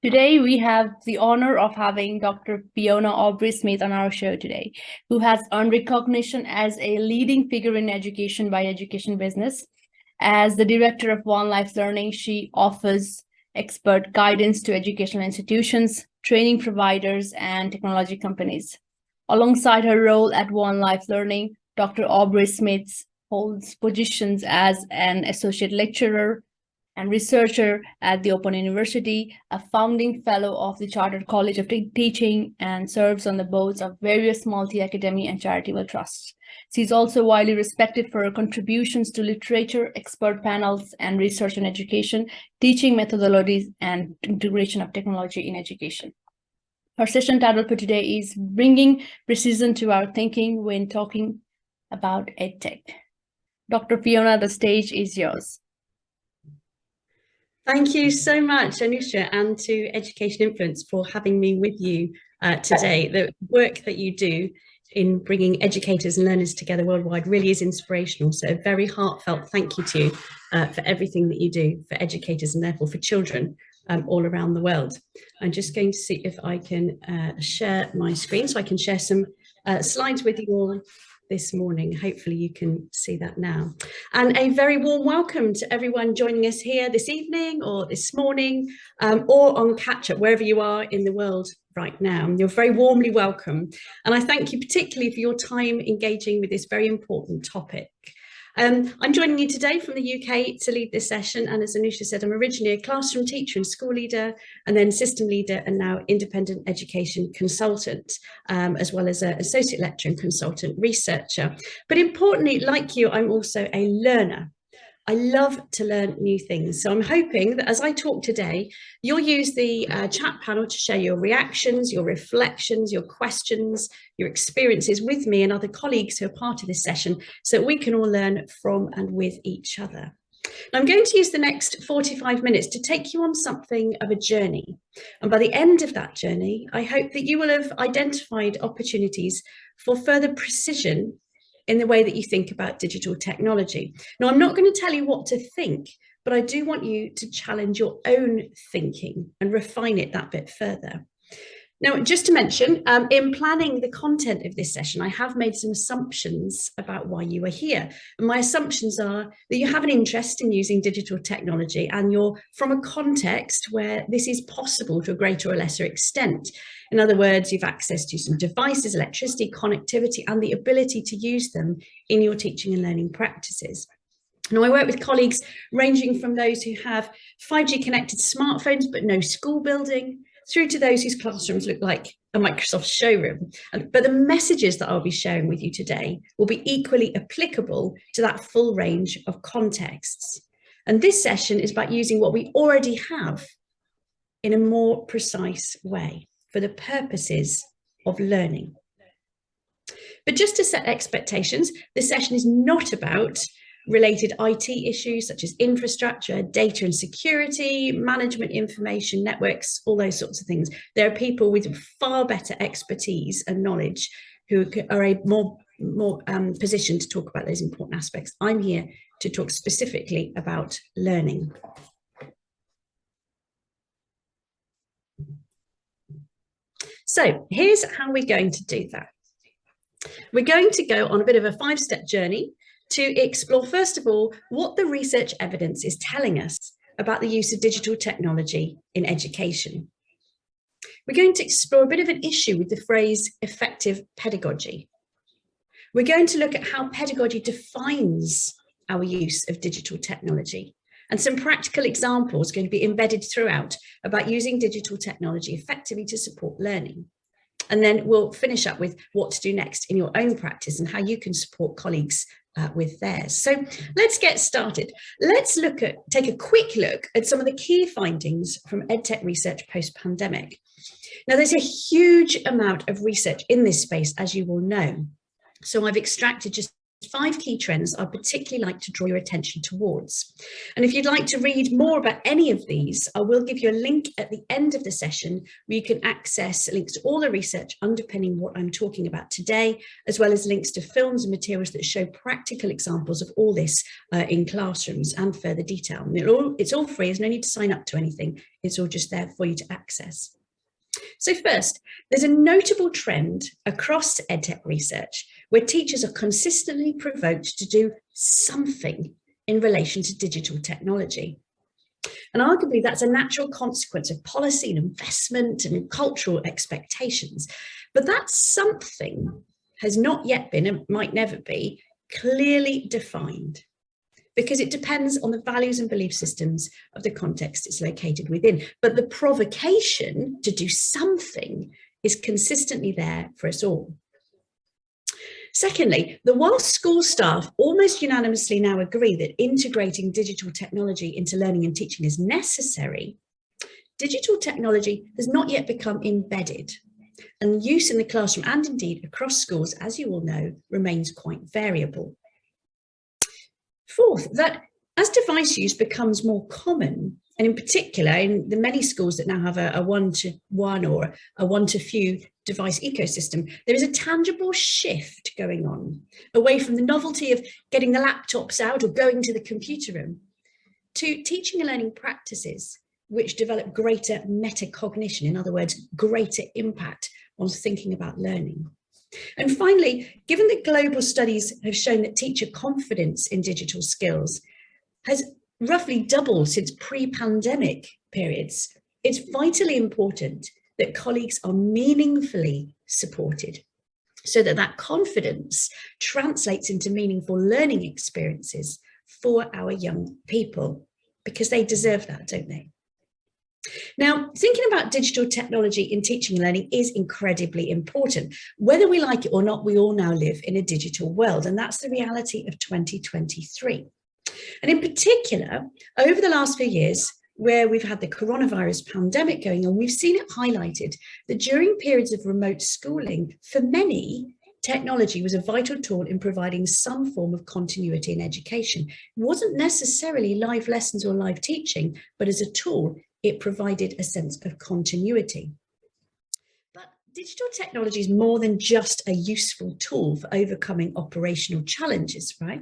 Today, we have the honor of having Dr. Fiona Aubrey-Smith on our show today, who has earned recognition as a leading figure in education by Education Business. As the director of One Life Learning, she offers expert guidance to educational institutions, training providers, and technology companies. Alongside her role at One Life Learning, Dr. Aubrey-Smith holds positions as an associate lecturer and researcher at the Open University, a founding fellow of the Chartered College of Teaching, and serves on the boards of various multi-academy and charitable trusts. She is also widely respected for her contributions to literature, expert panels, and research on education, teaching methodologies, and integration of technology in education. Our session title for today is Bringing Precision to Our Thinking when Talking about EdTech. Dr. Fiona, the stage is yours. Thank you so much, Anusha, and to Education Influence for having me with you today. The work that you do in bringing educators and learners together worldwide really is inspirational. So a very heartfelt thank you to you for everything that you do for educators and therefore for children all around the world. I'm just going to see if I can share my screen so I can share some slides with you all this morning. Hopefully you can see that now. And a very warm welcome to everyone joining us here this evening or this morning or on catch-up, wherever you are in the world right now. You're very warmly welcome. And I thank you particularly for your time engaging with this very important topic. I'm joining you today from the UK to lead this session, and as Anusha said, I'm originally a classroom teacher and school leader, and then system leader and now independent education consultant, as well as an associate lecturer and consultant researcher. But importantly, like you, I'm also a learner. I love to learn new things. So I'm hoping that as I talk today, you'll use the chat panel to share your reactions, your reflections, your questions, your experiences with me and other colleagues who are part of this session so that we can all learn from and with each other. Now, I'm going to use the next 45 minutes to take you on something of a journey. And by the end of that journey, I hope that you will have identified opportunities for further precision in the way that you think about digital technology. Now, I'm not going to tell you what to think, but I do want you to challenge your own thinking and refine it that bit further. Now, just to mention, in planning the content of this session, I have made some assumptions about why you are here. And my assumptions are that you have an interest in using digital technology and you're from a context where this is possible to a greater or lesser extent. In other words, you've access to some devices, electricity, connectivity, and the ability to use them in your teaching and learning practices. Now, I work with colleagues ranging from those who have 5G connected smartphones but no school building, through to those whose classrooms look like a Microsoft showroom. But the messages that I'll be sharing with you today will be equally applicable to that full range of contexts. And this session is about using what we already have in a more precise way for the purposes of learning. But just to set expectations, this session is not about related IT issues such as infrastructure, data and security, management information, networks, all those sorts of things. There are people with far better expertise and knowledge who are more positioned to talk about those important aspects. I'm here to talk specifically about learning. So here's how we're going to do that. We're going to go on a bit of a 5-step journey to explore, first of all, what the research evidence is telling us about the use of digital technology in education. We're going to explore a bit of an issue with the phrase effective pedagogy. We're going to look at how pedagogy defines our use of digital technology, and some practical examples are going to be embedded throughout about using digital technology effectively to support learning. And then we'll finish up with what to do next in your own practice and how you can support colleagues with theirs. So let's get started. Let's take a quick look at some of the key findings from EdTech research post-pandemic. Now, there's a huge amount of research in this space, as you will know. So I've extracted just 5 key trends I'd particularly like to draw your attention towards. And if you'd like to read more about any of these, I will give you a link at the end of the session where you can access links to all the research underpinning what I'm talking about today, as well as links to films and materials that show practical examples of all this in classrooms and further detail. And it's all free, there's no need to sign up to anything, it's all just there for you to access. So first, there's a notable trend across EdTech research where teachers are consistently provoked to do something in relation to digital technology. And arguably that's a natural consequence of policy and investment and cultural expectations. But that something has not yet been, and might never be, clearly defined, because it depends on the values and belief systems of the context it's located within. But the provocation to do something is consistently there for us all. Secondly, while school staff almost unanimously now agree that integrating digital technology into learning and teaching is necessary, digital technology has not yet become embedded, and use in the classroom and indeed across schools, as you all know, remains quite variable. Fourth, that as device use becomes more common, and in particular in the many schools that now have a one-to-one or a one-to-few device ecosystem, there is a tangible shift going on away from the novelty of getting the laptops out or going to the computer room to teaching and learning practices which develop greater metacognition, in other words, greater impact on thinking about learning. And finally, given that global studies have shown that teacher confidence in digital skills has roughly doubled since pre-pandemic periods, it's vitally important that colleagues are meaningfully supported so that that confidence translates into meaningful learning experiences for our young people, because they deserve that, don't they? Now, thinking about digital technology in teaching and learning is incredibly important. Whether we like it or not, we all now live in a digital world, and that's the reality of 2023. And in particular, over the last few years, where we've had the coronavirus pandemic going on, we've seen it highlighted that during periods of remote schooling, for many, technology was a vital tool in providing some form of continuity in education. It wasn't necessarily live lessons or live teaching, but as a tool, it provided a sense of continuity. But digital technology is more than just a useful tool for overcoming operational challenges, right?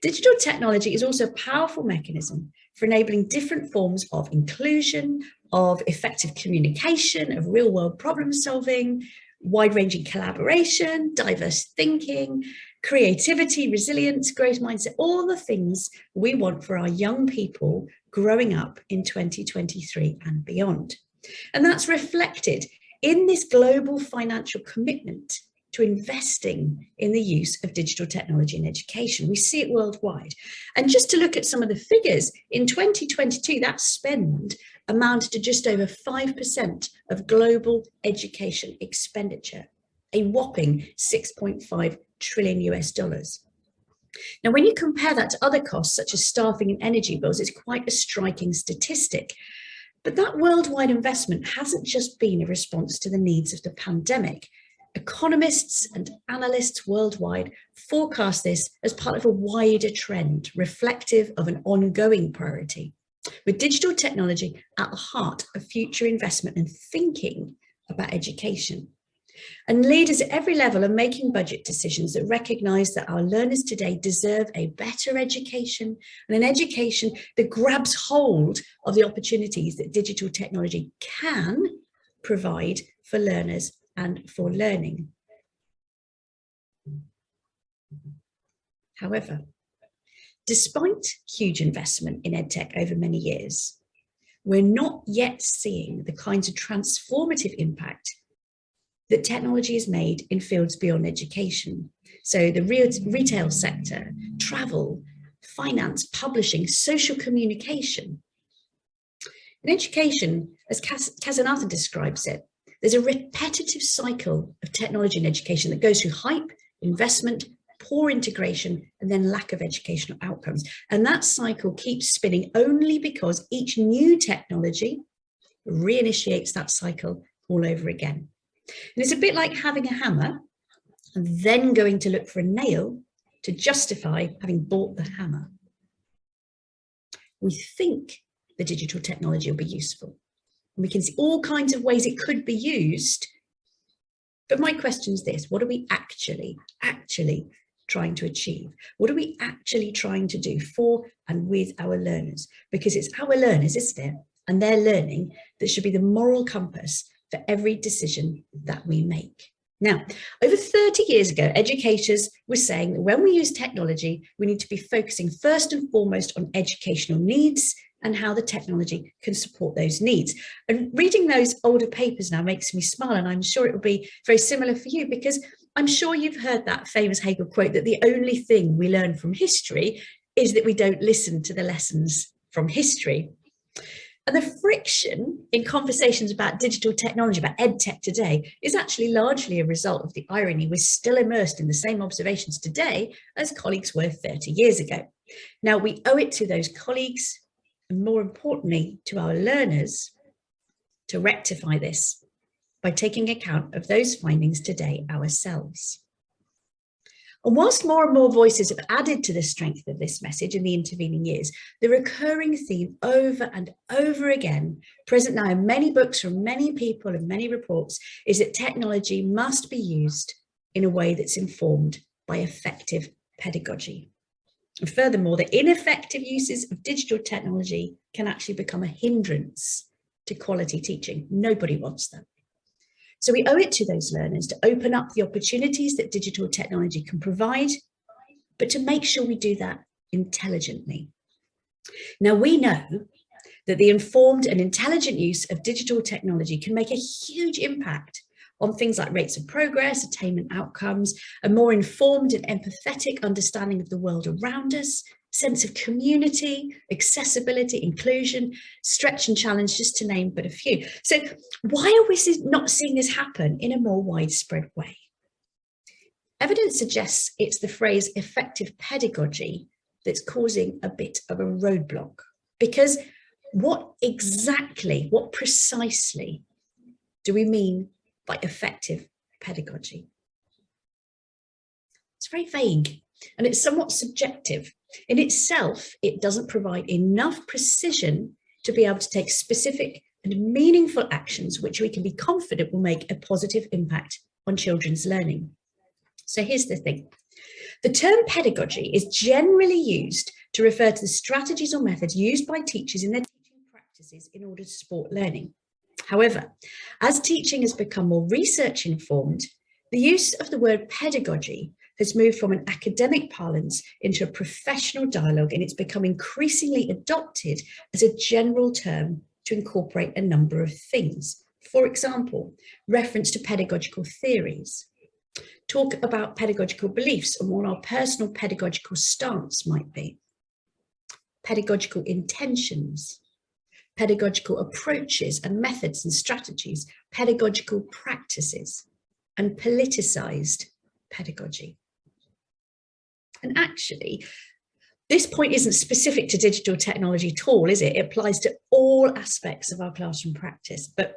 Digital technology is also a powerful mechanism for enabling different forms of inclusion, of effective communication, of real-world problem solving, wide-ranging collaboration, diverse thinking, creativity, resilience, growth mindset, all the things we want for our young people growing up in 2023 and beyond. And that's reflected in this global financial commitment to investing in the use of digital technology in education. We see it worldwide. And just to look at some of the figures, in 2022, that spend amounted to just over 5% of global education expenditure, a whopping $6.5 trillion US. Now, when you compare that to other costs, such as staffing and energy bills, it's quite a striking statistic. But that worldwide investment hasn't just been a response to the needs of the pandemic. Economists and analysts worldwide forecast this as part of a wider trend reflective of an ongoing priority, with digital technology at the heart of future investment and thinking about education. And leaders at every level are making budget decisions that recognise that our learners today deserve a better education, and an education that grabs hold of the opportunities that digital technology can provide for learners and for learning. However, despite huge investment in EdTech over many years, we're not yet seeing the kinds of transformative impact that technology has made in fields beyond education. So the retail sector, travel, finance, publishing, social communication. In education, as Kazanathan describes it, there's a repetitive cycle of technology in education that goes through hype, investment, poor integration, and then lack of educational outcomes. And that cycle keeps spinning only because each new technology reinitiates that cycle all over again. And it's a bit like having a hammer and then going to look for a nail to justify having bought the hammer. We think the digital technology will be useful. And we can see all kinds of ways it could be used. But my question is this: what are we actually trying to achieve? What are we actually trying to do for and with our learners? Because it's our learners, isn't it? And their learning that should be the moral compass for every decision that we make. Now, over 30 years ago, educators were saying that when we use technology, we need to be focusing first and foremost on educational needs and how the technology can support those needs. And reading those older papers now makes me smile, and I'm sure it will be very similar for you, because I'm sure you've heard that famous Hegel quote that the only thing we learn from history is that we don't listen to the lessons from history. And the friction in conversations about digital technology, about EdTech today, is actually largely a result of the irony we're still immersed in the same observations today as colleagues were 30 years ago. Now, we owe it to those colleagues, and more importantly, to our learners, to rectify this by taking account of those findings today ourselves. And whilst more and more voices have added to the strength of this message in the intervening years, the recurring theme over and over again, present now in many books from many people and many reports, is that technology must be used in a way that's informed by effective pedagogy. And furthermore, the ineffective uses of digital technology can actually become a hindrance to quality teaching. Nobody wants them. So we owe it to those learners to open up the opportunities that digital technology can provide, but to make sure we do that intelligently. Now, we know that the informed and intelligent use of digital technology can make a huge impact on things like rates of progress, attainment outcomes, a more informed and empathetic understanding of the world around us, sense of community, accessibility, inclusion, stretch and challenge, just to name but a few. So why are we not seeing this happen in a more widespread way? Evidence suggests it's the phrase effective pedagogy that's causing a bit of a roadblock. Because what precisely do we mean by effective pedagogy? It's very vague and it's somewhat subjective. In itself, it doesn't provide enough precision to be able to take specific and meaningful actions which we can be confident will make a positive impact on children's learning. So here's the thing. The term pedagogy is generally used to refer to the strategies or methods used by teachers in their teaching practices in order to support learning. However, as teaching has become more research informed, the use of the word pedagogy has moved from an academic parlance into a professional dialogue, and it's become increasingly adopted as a general term to incorporate a number of things. For example, reference to pedagogical theories, talk about pedagogical beliefs and what our personal pedagogical stance might be, pedagogical intentions, pedagogical approaches and methods and strategies, pedagogical practices, and politicized pedagogy. And actually, this point isn't specific to digital technology at all, is it? It applies to all aspects of our classroom practice, but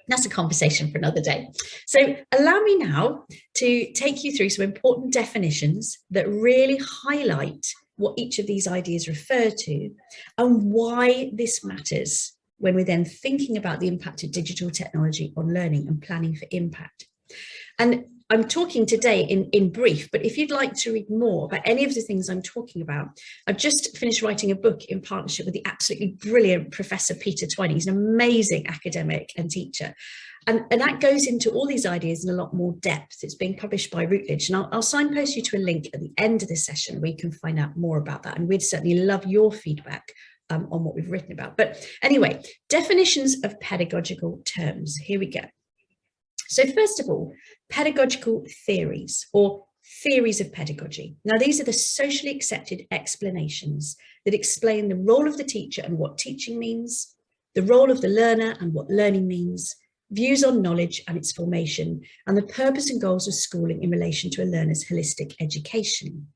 that's a conversation for another day. So allow me now to take you through some important definitions that really highlight what each of these ideas refer to and why this matters when we're then thinking about the impact of digital technology on learning and planning for impact. And I'm talking today in brief, but if you'd like to read more about any of the things I'm talking about, I've just finished writing a book in partnership with the absolutely brilliant Professor Peter Twining. He's an amazing academic and teacher. And that goes into all these ideas in a lot more depth. It's being published by Routledge, and I'll signpost you to a link at the end of this session where you can find out more about that. And we'd certainly love your feedback on what we've written about. But anyway, definitions of pedagogical terms. Here we go. So first of all, pedagogical theories or theories of pedagogy. Now, these are the socially accepted explanations that explain the role of the teacher and what teaching means, the role of the learner and what learning means, views on knowledge and its formation, and the purpose and goals of schooling in relation to a learner's holistic education.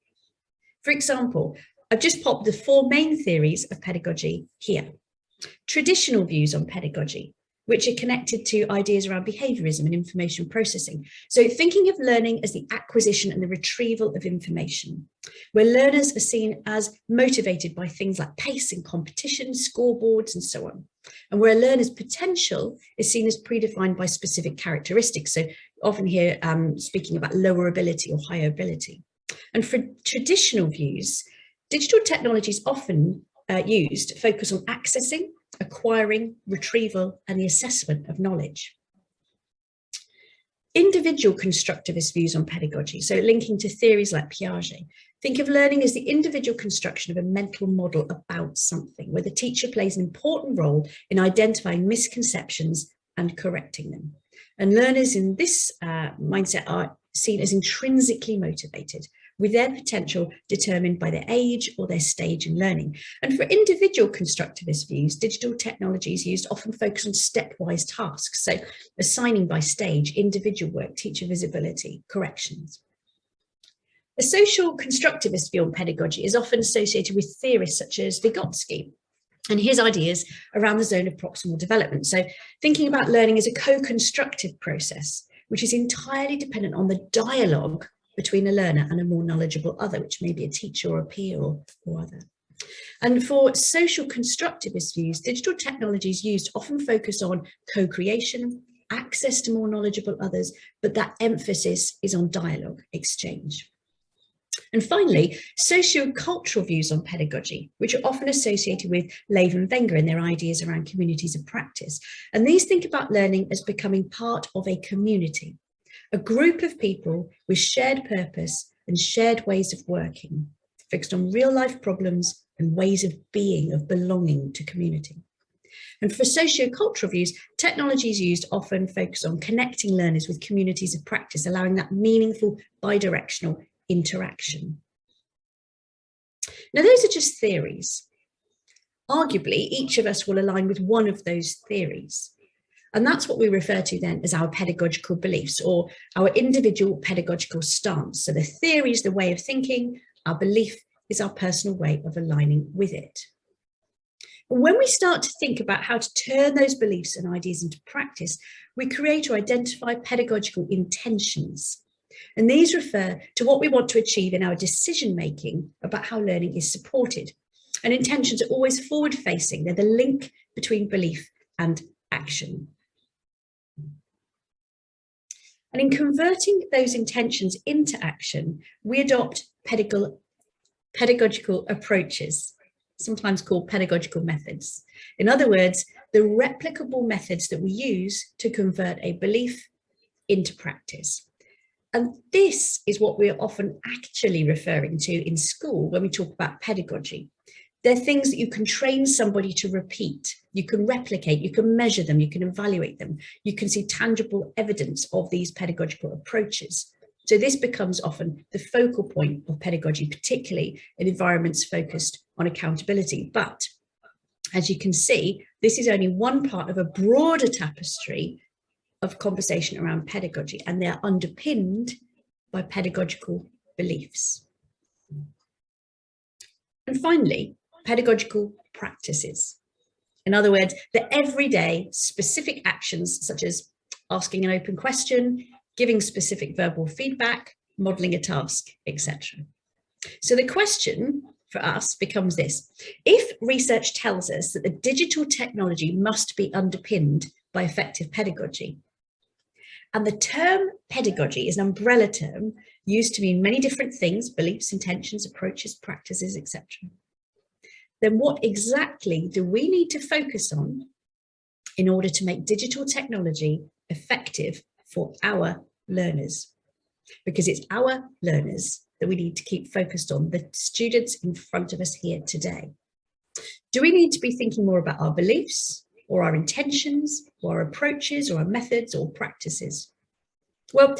For example, I've just popped the 4 main theories of pedagogy here. Traditional views on pedagogy. which are connected to ideas around behaviorism and information processing. So thinking of learning as the acquisition and the retrieval of information, where learners are seen as motivated by things like pace and competition, scoreboards, and so on. And where a learner's potential is seen as predefined by specific characteristics. So often here speaking about lower ability or higher ability. And for traditional views, digital technologies often used focus on accessing, acquiring, retrieval, and the assessment of knowledge. Individual constructivist views on pedagogy, so linking to theories like Piaget, think of learning as the individual construction of a mental model about something, where the teacher plays an important role in identifying misconceptions and correcting them. And learners in this mindset are seen as intrinsically motivated, with their potential determined by their age or their stage in learning. And for individual constructivist views, digital technologies used often focus on stepwise tasks, so assigning by stage, individual work, teacher visibility, corrections. A social constructivist view on pedagogy is often associated with theorists such as Vygotsky and his ideas around the zone of proximal development. So thinking about learning as a co-constructive process, which is entirely dependent on the dialogue between a learner and a more knowledgeable other, which may be a teacher or a peer or other. And for social constructivist views, digital technologies used often focus on co-creation, access to more knowledgeable others, but that emphasis is on dialogue, exchange. And finally, socio-cultural views on pedagogy, which are often associated with Lev and Wenger and their ideas around communities of practice. And these think about learning as becoming part of a community, a group of people with shared purpose and shared ways of working, fixed on real life problems and ways of being, of belonging to community. And for socio-cultural views, technologies used often focus on connecting learners with communities of practice, allowing that meaningful bidirectional interaction. Now, those are just theories. Arguably, each of us will align with one of those theories. And that's what we refer to then as our pedagogical beliefs or our individual pedagogical stance. So the theory is the way of thinking, our belief is our personal way of aligning with it. And when we start to think about how to turn those beliefs and ideas into practice, we create or identify pedagogical intentions. And these refer to what we want to achieve in our decision-making about how learning is supported. And intentions are always forward-facing. They're the link between belief and action. And in converting those intentions into action, we adopt pedagogical approaches, sometimes called pedagogical methods. In other words, the replicable methods that we use to convert a belief into practice. And this is what we're often actually referring to in school when we talk about pedagogy. They're things that you can train somebody to repeat, you can replicate, you can measure them, you can evaluate them, you can see tangible evidence of these pedagogical approaches. So this becomes often the focal point of pedagogy, particularly in environments focused on accountability. But as you can see, this is only one part of a broader tapestry of conversation around pedagogy, and they're underpinned by pedagogical beliefs. And finally, pedagogical practices. In other words, the everyday specific actions such as asking an open question, giving specific verbal feedback, modeling a task, etc. So the question for us becomes this: if research tells us that the digital technology must be underpinned by effective pedagogy, and the term pedagogy is an umbrella term used to mean many different things, beliefs, intentions, approaches, practices, etc., then what exactly do we need to focus on in order to make digital technology effective for our learners? Because it's our learners that we need to keep focused on, the students in front of us here today. Do we need to be thinking more about our beliefs or our intentions or our approaches or our methods or practices? Well,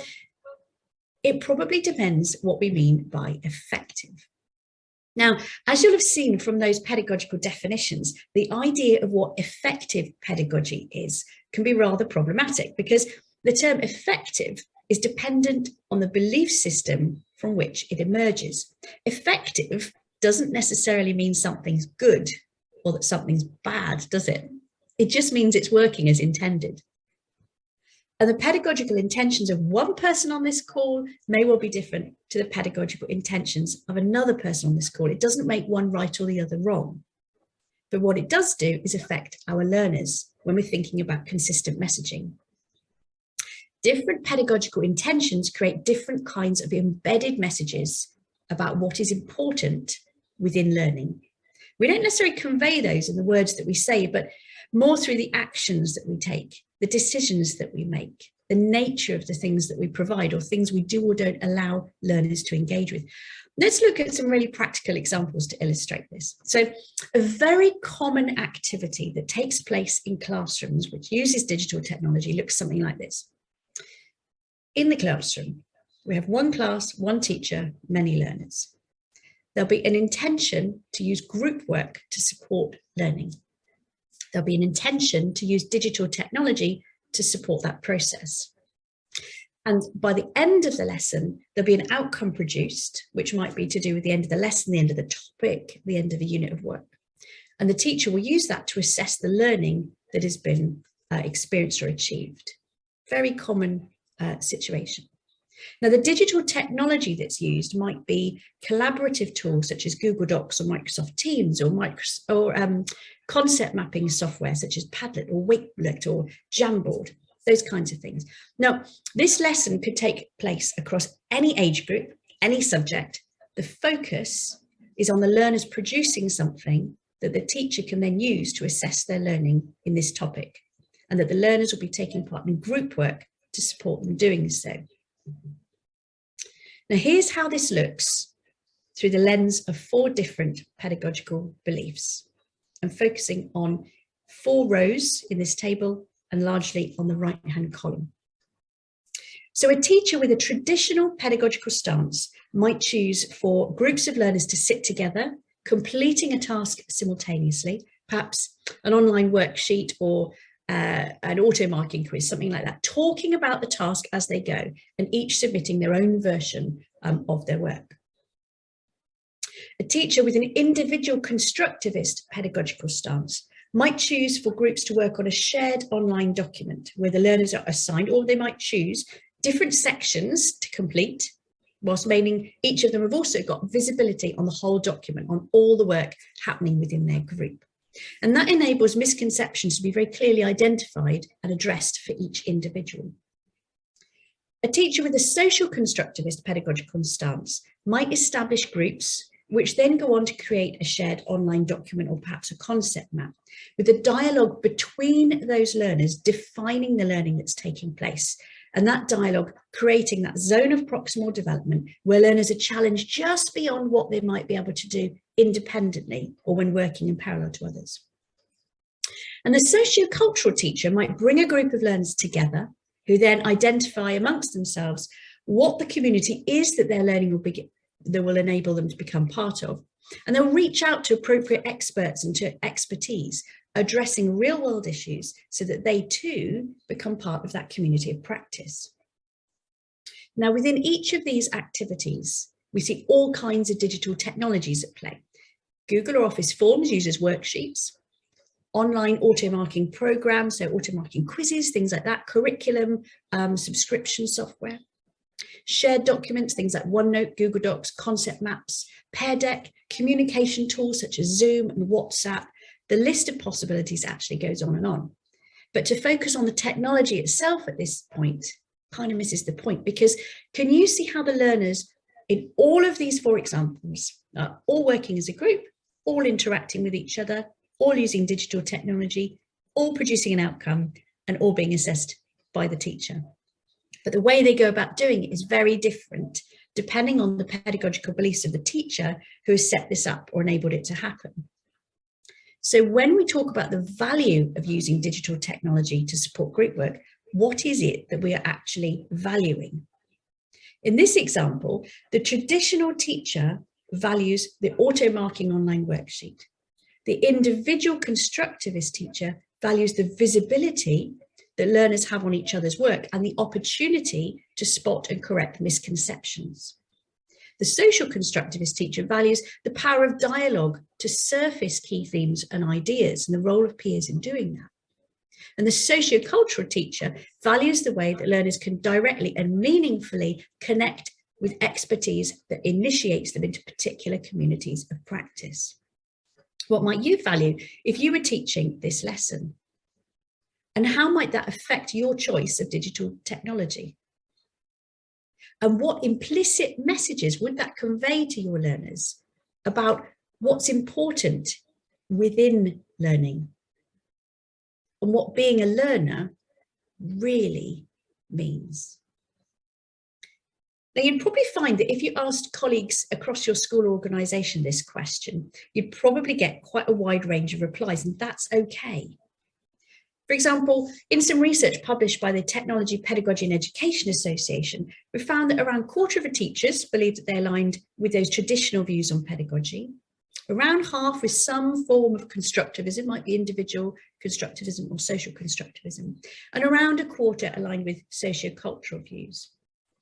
it probably depends what we mean by effective. Now, as you'll have seen from those pedagogical definitions, the idea of what effective pedagogy is can be rather problematic because the term effective is dependent on the belief system from which it emerges. Effective doesn't necessarily mean something's good or that something's bad, does it? It just means it's working as intended. And the pedagogical intentions of one person on this call may well be different to the pedagogical intentions of another person on this call. It doesn't make one right or the other wrong. But what it does do is affect our learners when we're thinking about consistent messaging. Different pedagogical intentions create different kinds of embedded messages about what is important within learning. We don't necessarily convey those in the words that we say, but more through the actions that we take, the decisions that we make, the nature of the things that we provide or things we do or don't allow learners to engage with. Let's look at some really practical examples to illustrate this. So a very common activity that takes place in classrooms, which uses digital technology, looks something like this. In the classroom, we have one class, one teacher, many learners. There'll be an intention to use group work to support learning. There'll be an intention to use digital technology to support that process. And by the end of the lesson, there'll be an outcome produced, which might be to do with the end of the lesson, the end of the topic, the end of a unit of work. And the teacher will use that to assess the learning that has been experienced or achieved. Very common situation. Now, the digital technology that's used might be collaborative tools such as Google Docs or Microsoft Teams or concept mapping software such as Padlet or Wakelet or Jamboard, those kinds of things. Now, this lesson could take place across any age group, any subject. The focus is on the learners producing something that the teacher can then use to assess their learning in this topic, and that the learners will be taking part in group work to support them doing so. Now, here's how this looks through the lens of 4 different pedagogical beliefs. I'm focusing on 4 rows in this table and largely on the right-hand column. So a teacher with a traditional pedagogical stance might choose for groups of learners to sit together, completing a task simultaneously, perhaps an online worksheet or an auto-marking quiz, something like that, talking about the task as they go and each submitting their own version of their work. A teacher with an individual constructivist pedagogical stance might choose for groups to work on a shared online document where the learners are assigned, or they might choose different sections to complete, whilst meaning each of them have also got visibility on the whole document, on all the work happening within their group. And that enables misconceptions to be very clearly identified and addressed for each individual. A teacher with a social constructivist pedagogical stance might establish groups which then go on to create a shared online document or perhaps a concept map, with a dialogue between those learners defining the learning that's taking place, and that dialogue creating that zone of proximal development where learners are challenged just beyond what they might be able to do independently or when working in parallel to others. And the sociocultural teacher might bring a group of learners together who then identify amongst themselves what the community is that their learning will enable them to become part of. And they'll reach out to appropriate experts and to expertise addressing real world issues so that they too become part of that community of practice. Now, within each of these activities, we see all kinds of digital technologies at play. Google or Office Forms uses worksheets, online auto-marking programs, so auto-marking quizzes, things like that, curriculum, subscription software, shared documents, things like OneNote, Google Docs, concept maps, PedTech, communication tools such as Zoom and WhatsApp. The list of possibilities actually goes on and on. But to focus on the technology itself at this point kind of misses the point, because can you see how the learners in all of these 4 examples are all working as a group, all interacting with each other, all using digital technology, all producing an outcome, and all being assessed by the teacher. But the way they go about doing it is very different depending on the pedagogical beliefs of the teacher who has set this up or enabled it to happen. So when we talk about the value of using digital technology to support group work, what is it that we are actually valuing? In this example, the traditional teacher values the auto-marking online worksheet. The individual constructivist teacher values the visibility that learners have on each other's work and the opportunity to spot and correct misconceptions. The social constructivist teacher values the power of dialogue to surface key themes and ideas and the role of peers in doing that. And the sociocultural teacher values the way that learners can directly and meaningfully connect with expertise that initiates them into particular communities of practice. What might you value if you were teaching this lesson? And how might that affect your choice of digital technology? And what implicit messages would that convey to your learners about what's important within learning and what being a learner really means? Now, you'd probably find that if you asked colleagues across your school or organisation this question, you'd probably get quite a wide range of replies, and that's okay. For example, in some research published by the Technology, Pedagogy and Education Association, we found that around a quarter of teachers believed that they aligned with those traditional views on pedagogy. Around half with some form of constructivism, might be individual constructivism or social constructivism, and around a quarter aligned with sociocultural views.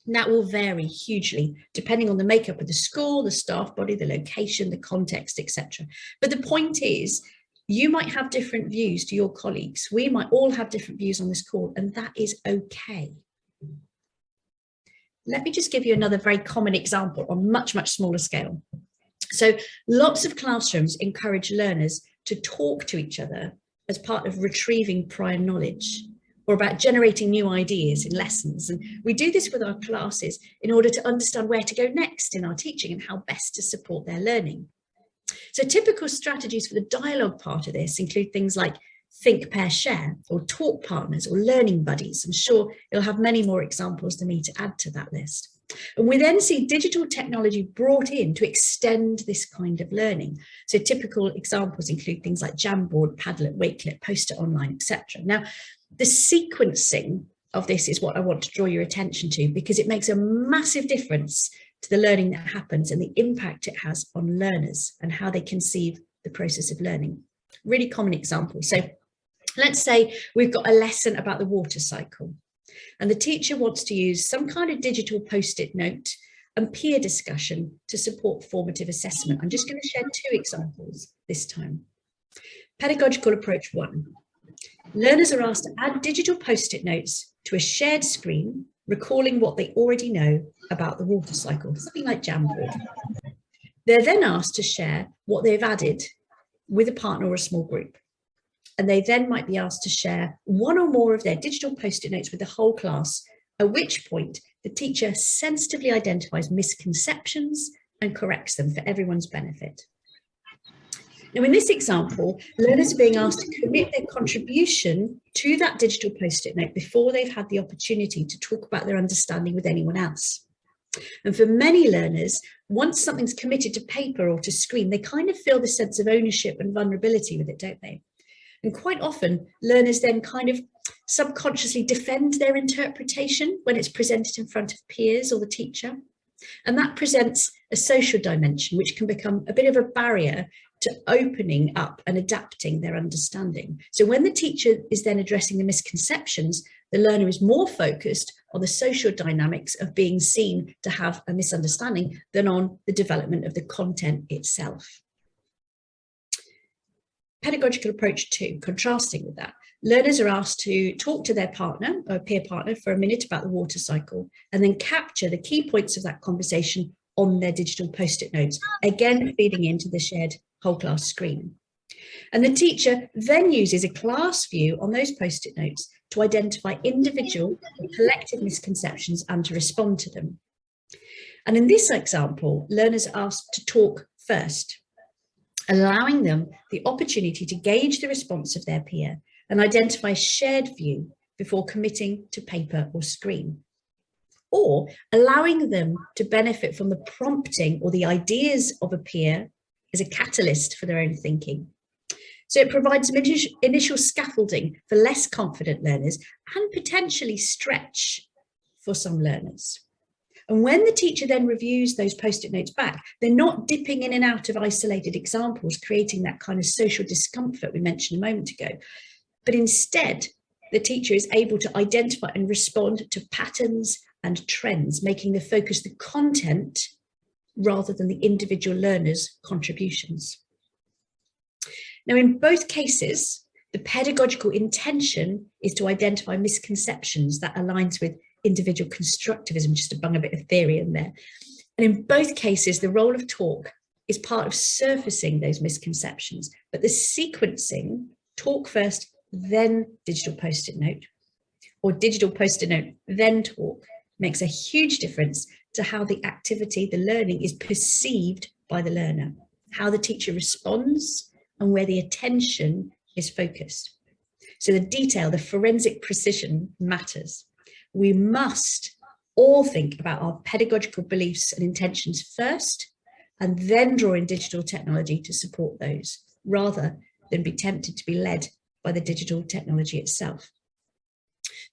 And that will vary hugely depending on the makeup of the school, the staff body, the location, the context, etc. But the point is, you might have different views to your colleagues. We might all have different views on this call, and that is okay. Let me just give you another very common example on much, much smaller scale. So lots of classrooms encourage learners to talk to each other as part of retrieving prior knowledge, or about generating new ideas in lessons. And we do this with our classes in order to understand where to go next in our teaching and how best to support their learning. So typical strategies for the dialogue part of this include things like think, pair, share, or talk partners, or learning buddies. I'm sure you'll have many more examples than me to add to that list. And we then see digital technology brought in to extend this kind of learning. So typical examples include things like Jamboard, Padlet, Wakelet, Poster Online, etc. Now, the sequencing of this is what I want to draw your attention to, because it makes a massive difference to the learning that happens and the impact it has on learners and how they conceive the process of learning. Really common example. So let's say we've got a lesson about the water cycle, and the teacher wants to use some kind of digital post-it note and peer discussion to support formative assessment. I'm just going to share two examples this time. Pedagogical approach 1. Learners are asked to add digital post-it notes to a shared screen, recalling what they already know about the water cycle, something like Jamboard. They're then asked to share what they've added with a partner or a small group. And they then might be asked to share one or more of their digital post-it notes with the whole class, at which point the teacher sensitively identifies misconceptions and corrects them for everyone's benefit. Now, in this example, learners are being asked to commit their contribution to that digital post-it note before they've had the opportunity to talk about their understanding with anyone else. And for many learners, once something's committed to paper or to screen, they kind of feel the sense of ownership and vulnerability with it, don't they? And quite often, learners then kind of subconsciously defend their interpretation when it's presented in front of peers or the teacher. And that presents a social dimension, which can become a bit of a barrier to opening up and adapting their understanding. So when the teacher is then addressing the misconceptions, the learner is more focused on the social dynamics of being seen to have a misunderstanding than on the development of the content itself. Pedagogical approach 2, contrasting with that, learners are asked to talk to their partner or peer partner for a minute about the water cycle and then capture the key points of that conversation on their digital post-it notes, again feeding into the shared whole class screen. And the teacher then uses a class view on those post-it notes to identify individual and collective misconceptions and to respond to them. And in this example, learners are asked to talk first, allowing them the opportunity to gauge the response of their peer and identify a shared view before committing to paper or screen, or allowing them to benefit from the prompting or the ideas of a peer as a catalyst for their own thinking. So it provides some initial scaffolding for less confident learners and potentially stretch for some learners. And when the teacher then reviews those post-it notes back, they're not dipping in and out of isolated examples, creating that kind of social discomfort we mentioned a moment ago. But instead, the teacher is able to identify and respond to patterns and trends, making the focus the content rather than the individual learner's contributions. Now, in both cases, The pedagogical intention is to identify misconceptions that aligns with individual constructivism, just to bung a bit of theory in there. And in both cases, the role of talk is part of surfacing those misconceptions, but the sequencing, talk first, then digital post-it note, or digital post-it note, then talk, makes a huge difference to how the activity, the learning, is perceived by the learner, how the teacher responds, and where the attention is focused. So the detail, the forensic precision matters. We must all think about our pedagogical beliefs and intentions first, and then draw in digital technology to support those, rather than be tempted to be led by the digital technology itself.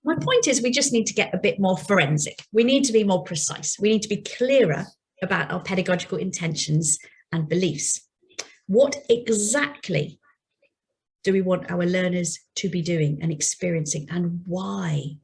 My point is, we just need to get a bit more forensic. We need to be more precise. We need to be clearer about our pedagogical intentions and beliefs. What exactly do we want our learners to be doing and experiencing, and why?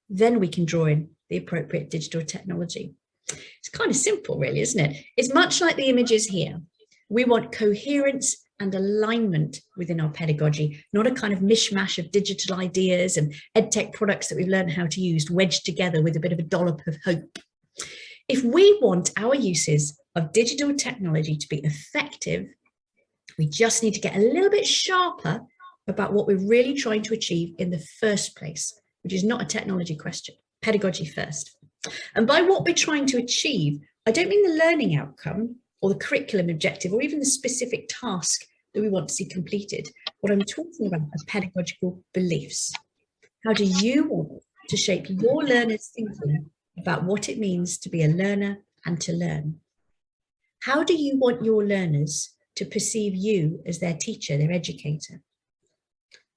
Then we can draw in the appropriate digital technology. It's kind of simple, really, isn't it? It's much like the images here. We want coherence and alignment within our pedagogy, not a kind of mishmash of digital ideas and edtech products that we've learned how to use wedged together with a bit of a dollop of hope. If we want our uses of digital technology to be effective, we just need to get a little bit sharper about what we're really trying to achieve in the first place, which is not a technology question, pedagogy first. And by what we're trying to achieve, I don't mean the learning outcome or the curriculum objective or even the specific task that we want to see completed. What I'm talking about are pedagogical beliefs. How do you want to shape your learners' thinking about what it means to be a learner and to learn? How do you want your learners to perceive you as their teacher, their educator?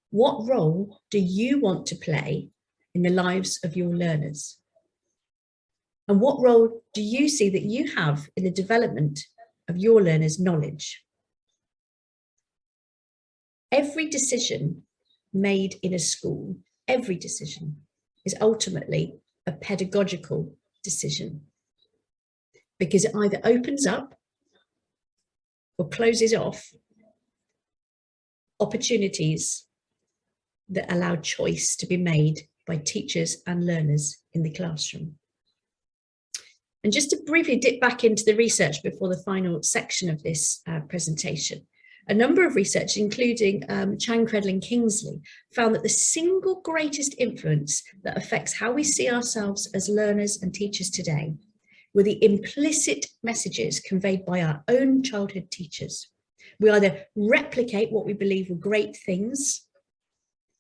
What role do you want to play in the lives of your learners? And what role do you see that you have in the development of your learners' knowledge? Every decision made in a school, every decision is ultimately a pedagogical decision, because it either opens up or closes off opportunities that allow choice to be made by teachers and learners in the classroom. And just to briefly dip back into the research before the final section of this presentation, a number of research, including Chang, Credlin, and Kingsley, found that the single greatest influence that affects how we see ourselves as learners and teachers today were the implicit messages conveyed by our own childhood teachers. We either replicate what we believe were great things,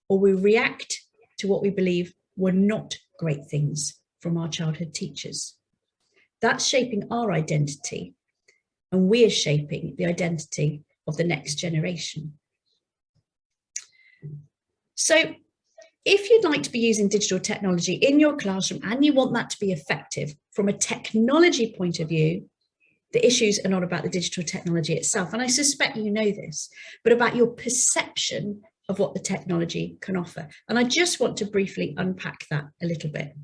or we react to what we believe were not great things from our childhood teachers. That's shaping our identity, and we are shaping the identity of the next generation. So if you'd like to be using digital technology in your classroom and you want that to be effective from a technology point of view, the issues are not about the digital technology itself, and I suspect you know this, but about your perception of what the technology can offer. And I just want to briefly unpack that a little bit.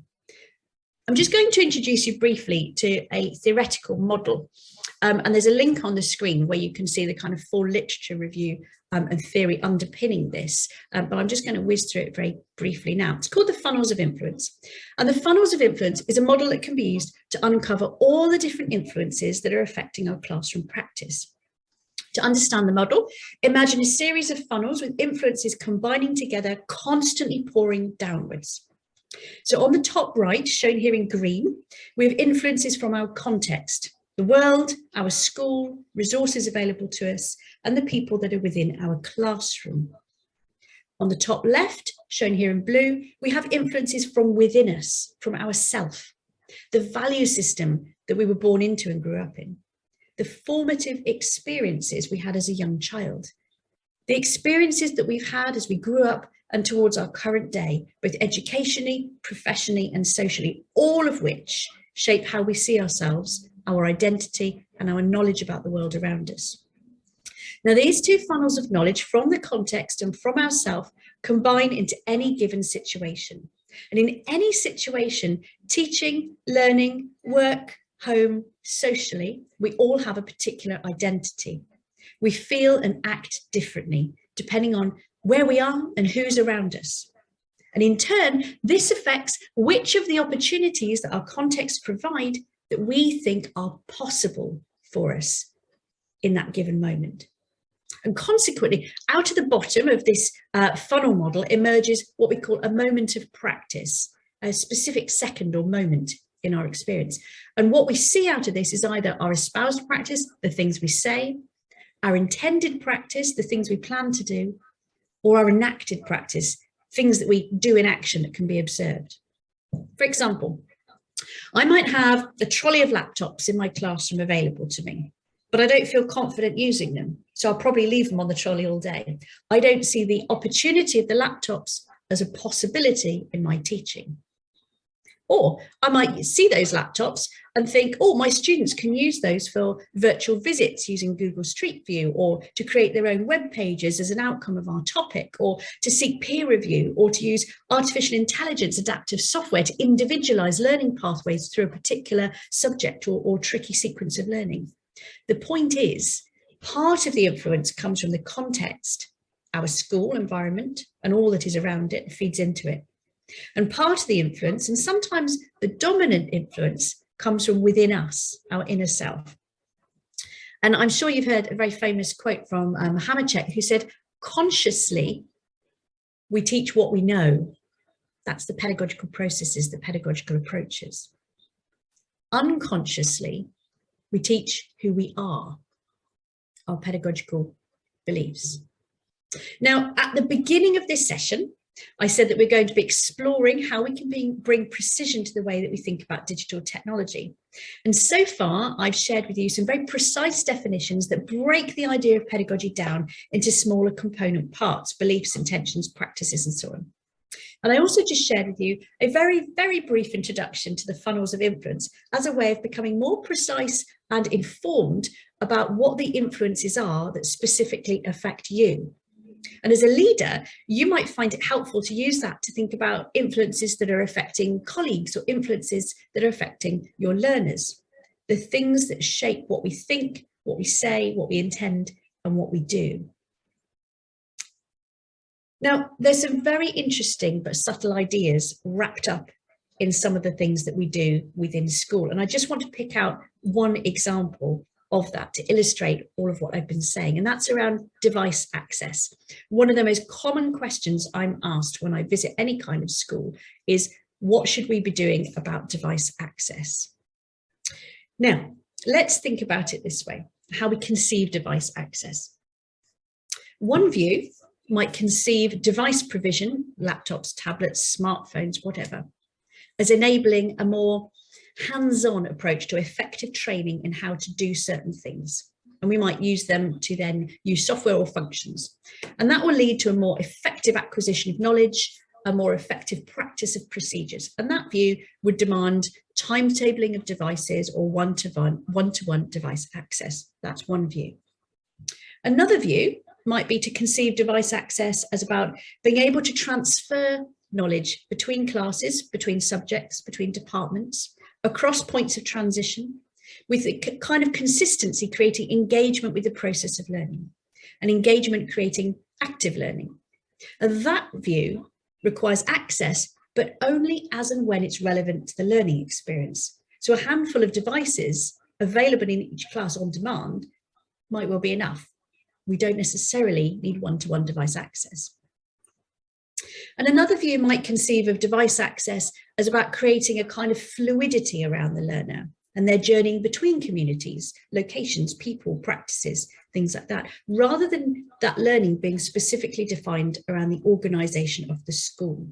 I'm just going to introduce you briefly to a theoretical model. And there's a link on the screen where you can see the kind of full literature review and theory underpinning this. But I'm just going to whiz through it very briefly now. It's called the funnels of influence. And the funnels of influence is a model that can be used to uncover all the different influences that are affecting our classroom practice. To understand the model, imagine a series of funnels with influences combining together, constantly pouring downwards. So on the top right, shown here in green, we have influences from our context, the world, our school, resources available to us, and the people that are within our classroom. On the top left, shown here in blue, we have influences from within us, from ourself, the value system that we were born into and grew up in, the formative experiences we had as a young child, the experiences that we've had as we grew up and towards our current day, both educationally, professionally, and socially, all of which shape how we see ourselves, our identity, and our knowledge about the world around us. Now, these two funnels of knowledge from the context and from ourselves combine into any given situation. And in any situation, teaching, learning, work, home, socially, we all have a particular identity. We feel and act differently, depending on where we are and who's around us. And in turn, this affects which of the opportunities that our contexts provide that we think are possible for us in that given moment. And consequently, out of the bottom of this funnel model emerges what we call a moment of practice, a specific second or moment in our experience. And what we see out of this is either our espoused practice, the things we say, our intended practice, the things we plan to do, or our enacted practice, things that we do in action that can be observed. For example, I might have a trolley of laptops in my classroom available to me, but I don't feel confident using them. So I'll probably leave them on the trolley all day. I don't see the opportunity of the laptops as a possibility in my teaching. Or I might see those laptops and think, oh, my students can use those for virtual visits using Google Street View, or to create their own web pages as an outcome of our topic, or to seek peer review, or to use artificial intelligence adaptive software to individualize learning pathways through a particular subject or tricky sequence of learning. The point is, part of the influence comes from the context, our school environment, and all that is around it feeds into it. And part of the influence, and sometimes the dominant influence, comes from within us, our inner self. And I'm sure you've heard a very famous quote from Hamacek, who said, consciously, we teach what we know. That's the pedagogical processes, the pedagogical approaches. Unconsciously, we teach who we are, our pedagogical beliefs. Now, at the beginning of this session, I said that we're going to be exploring how we can bring precision to the way that we think about digital technology. And so far, I've shared with you some very precise definitions that break the idea of pedagogy down into smaller component parts, beliefs, intentions, practices, and so on. And I also just shared with you a very, very brief introduction to the funnels of influence as a way of becoming more precise and informed about what the influences are that specifically affect you. And as a leader, you might find it helpful to use that to think about influences that are affecting colleagues or influences that are affecting your learners, the things that shape what we think, what we say, what we intend, and what we do. Now, there's some very interesting but subtle ideas wrapped up in some of the things that we do within school. And I just want to pick out one example of that to illustrate all of what I've been saying, and that's around device access. One of the most common questions I'm asked when I visit any kind of school is, what should we be doing about device access? Now, let's think about it this way, how we conceive device access. One view might conceive device provision, laptops, tablets, smartphones, whatever, as enabling a more hands-on approach to effective training in how to do certain things. And we might use them to then use software or functions. And that will lead to a more effective acquisition of knowledge, a more effective practice of procedures. And that view would demand timetabling of devices or one-to-one device access. That's one view. Another view might be to conceive device access as about being able to transfer knowledge between classes, between subjects, between departments, across points of transition, with a kind of consistency creating engagement with the process of learning, and engagement creating active learning. And that view requires access, but only as and when it's relevant to the learning experience. So a handful of devices available in each class on demand might well be enough. We don't necessarily need one-to-one device access. And another view might conceive of device access as about creating a kind of fluidity around the learner and their journeying between communities, locations, people, practices, things like that, rather than that learning being specifically defined around the organisation of the school.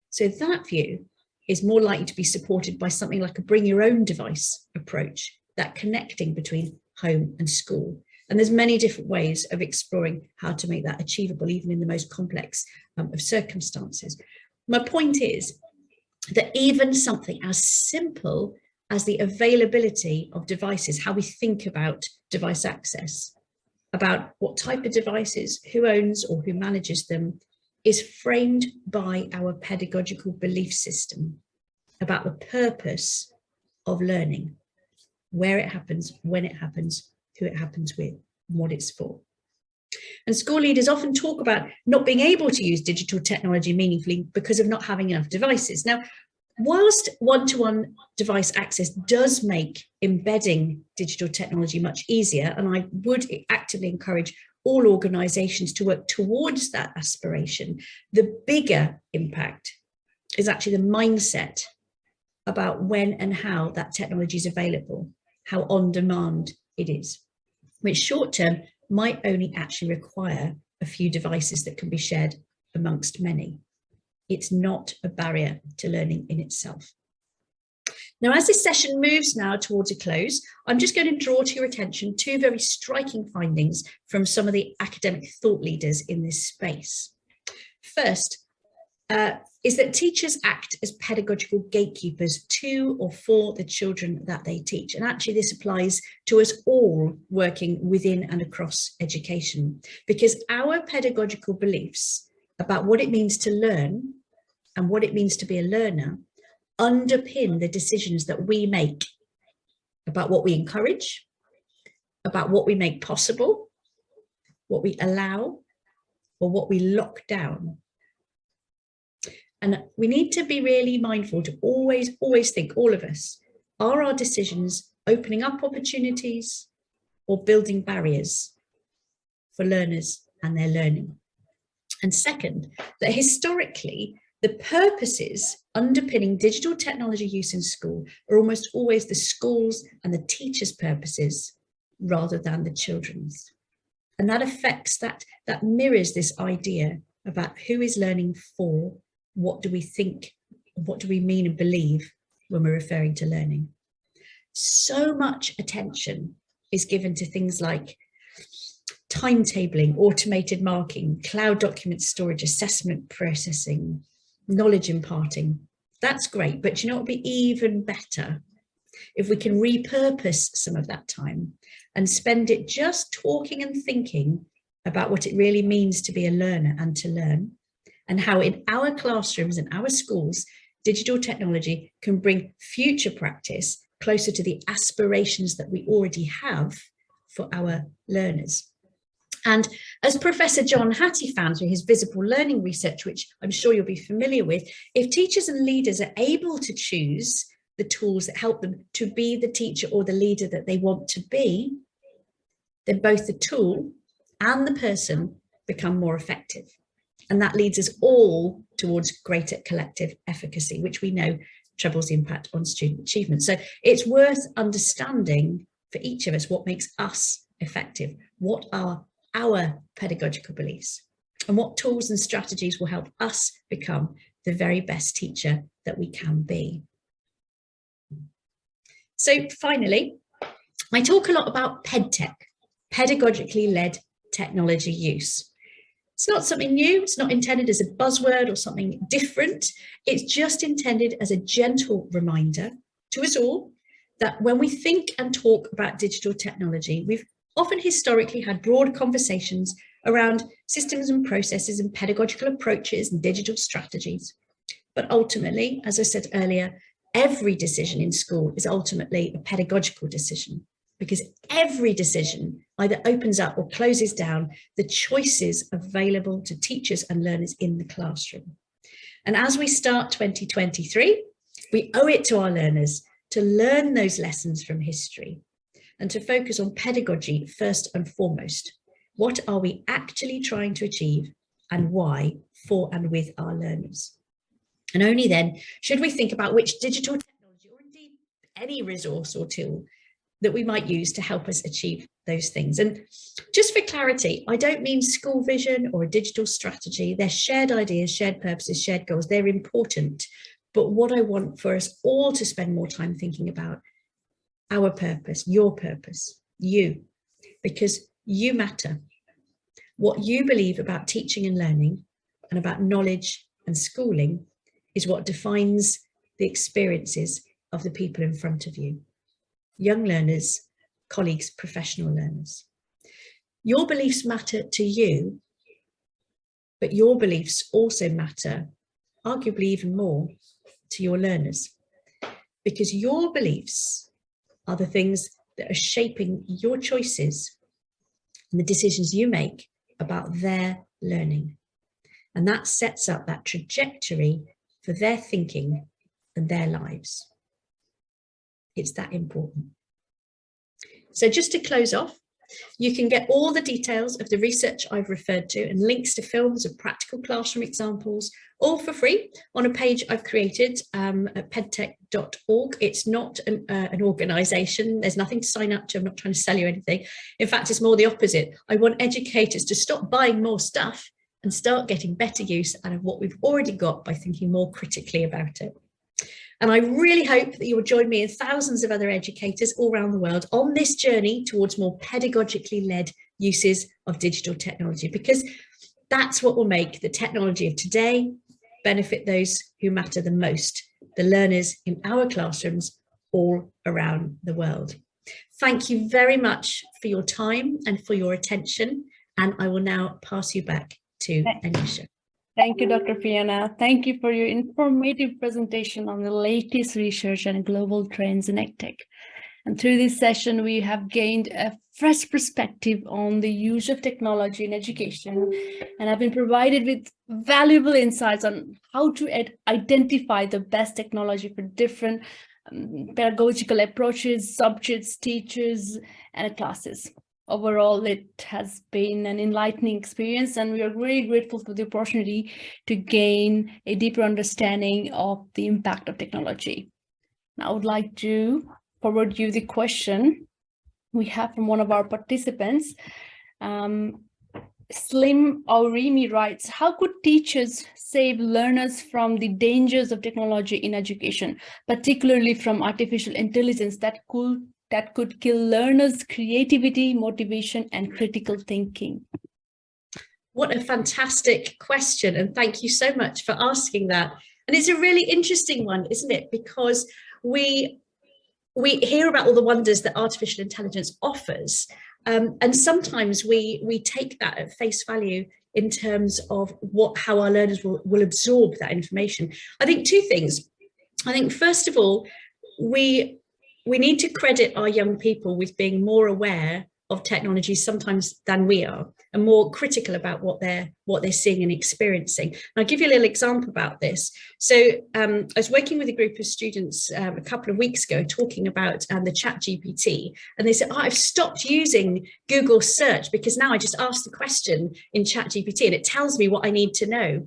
So that view is more likely to be supported by something like a bring your own device approach, that connecting between home and school. And there's many different ways of exploring how to make that achievable, even in the most complex of circumstances. My point is that even something as simple as the availability of devices, how we think about device access, about what type of devices, who owns or who manages them, is framed by our pedagogical belief system about the purpose of learning, where it happens, when it happens, who it happens with, and what it's for. And school leaders often talk about not being able to use digital technology meaningfully because of not having enough devices. Now, whilst one-to-one device access does make embedding digital technology much easier, and I would actively encourage all organisations to work towards that aspiration, the bigger impact is actually the mindset about when and how that technology is available, how on demand it is, which short term might only actually require a few devices that can be shared amongst many. It's not a barrier to learning in itself. Now, as this session moves now towards a close, I'm just going to draw to your attention two very striking findings from some of the academic thought leaders in this space. First, is that teachers act as pedagogical gatekeepers to or for the children that they teach. And actually this applies to us all working within and across education, because our pedagogical beliefs about what it means to learn and what it means to be a learner underpin the decisions that we make about what we encourage, about what we make possible, what we allow, or what we lock down. And we need to be really mindful to always think, all of us, are our decisions opening up opportunities or building barriers for learners and their learning? And second, that historically, the purposes underpinning digital technology use in school are almost always the school's and the teacher's purposes rather than the children's. And that affects, that mirrors this idea about who is learning for, what do we think, what do we mean and believe when we're referring to learning. So much attention is given to things like timetabling, automated marking, cloud document storage, assessment processing, knowledge imparting. That's great, but you know what would be even better? If we can repurpose some of that time and spend it just talking and thinking about what it really means to be a learner and to learn, and how in our classrooms and our schools, digital technology can bring future practice closer to the aspirations that we already have for our learners. And as Professor John Hattie found through his visible learning research, which I'm sure you'll be familiar with, if teachers and leaders are able to choose the tools that help them to be the teacher or the leader that they want to be, then both the tool and the person become more effective. And that leads us all towards greater collective efficacy, which we know trebles the impact on student achievement. So it's worth understanding for each of us what makes us effective, what are our pedagogical beliefs, and what tools and strategies will help us become the very best teacher that we can be. So finally, I talk a lot about PedTech, pedagogically led technology use. It's not something new, it's not intended as a buzzword or something different. It's just intended as a gentle reminder to us all that when we think and talk about digital technology, we've often historically had broad conversations around systems and processes and pedagogical approaches and digital strategies. But ultimately, as I said earlier, every decision in school is ultimately a pedagogical decision, because every decision either opens up or closes down the choices available to teachers and learners in the classroom. And as we start 2023, we owe it to our learners to learn those lessons from history and to focus on pedagogy first and foremost. What are we actually trying to achieve and why for and with our learners? And only then should we think about which digital technology or indeed any resource or tool that we might use to help us achieve those things. And just for clarity, I don't mean school vision or a digital strategy. They're shared ideas, shared purposes, shared goals. They're important. But what I want for us all to spend more time thinking about, our purpose, your purpose, you, because you matter. What you believe about teaching and learning and about knowledge and schooling is what defines the experiences of the people in front of you. Young learners, colleagues, professional learners. Your beliefs matter to you, but your beliefs also matter, arguably even more, to your learners, because your beliefs are the things that are shaping your choices and the decisions you make about their learning. And that sets up that trajectory for their thinking and their lives. It's that important. So just to close off, you can get all the details of the research I've referred to and links to films of practical classroom examples, all for free on a page I've created at pedtech.org. It's not an organisation. There's nothing to sign up to. I'm not trying to sell you anything. In fact, it's more the opposite. I want educators to stop buying more stuff and start getting better use out of what we've already got by thinking more critically about it. And I really hope that you will join me and thousands of other educators all around the world on this journey towards more pedagogically led uses of digital technology, because that's what will make the technology of today benefit those who matter the most, the learners in our classrooms all around the world. Thank you very much for your time and for your attention. And I will now pass you back to Anisha. Thank you, Dr. Fiona. Thank you for your informative presentation on the latest research and global trends in Edtech. And through this session, we have gained a fresh perspective on the use of technology in education, and have been provided with valuable insights on how to identify the best technology for different pedagogical approaches, subjects, teachers, and classes. Overall, it has been an enlightening experience, and we are very grateful for the opportunity to gain a deeper understanding of the impact of technology. Now, I would like to forward you the question we have from one of our participants. Slim Aurimi writes, how could teachers save learners from the dangers of technology in education, particularly from artificial intelligence that could kill learners' creativity, motivation, and critical thinking? What a fantastic question. And thank you so much for asking that. And it's a really interesting one, isn't it? Because we hear about all the wonders that artificial intelligence offers. And sometimes we take that at face value in terms of how our learners will absorb that information. I think two things. I think, first of all, we need to credit our young people with being more aware of technology sometimes than we are, and more critical about what they're seeing and experiencing. And I'll give you a little example about this. So I was working with a group of students a couple of weeks ago talking about the ChatGPT, and they said, I've stopped using Google search because now I just ask the question in ChatGPT and it tells me what I need to know.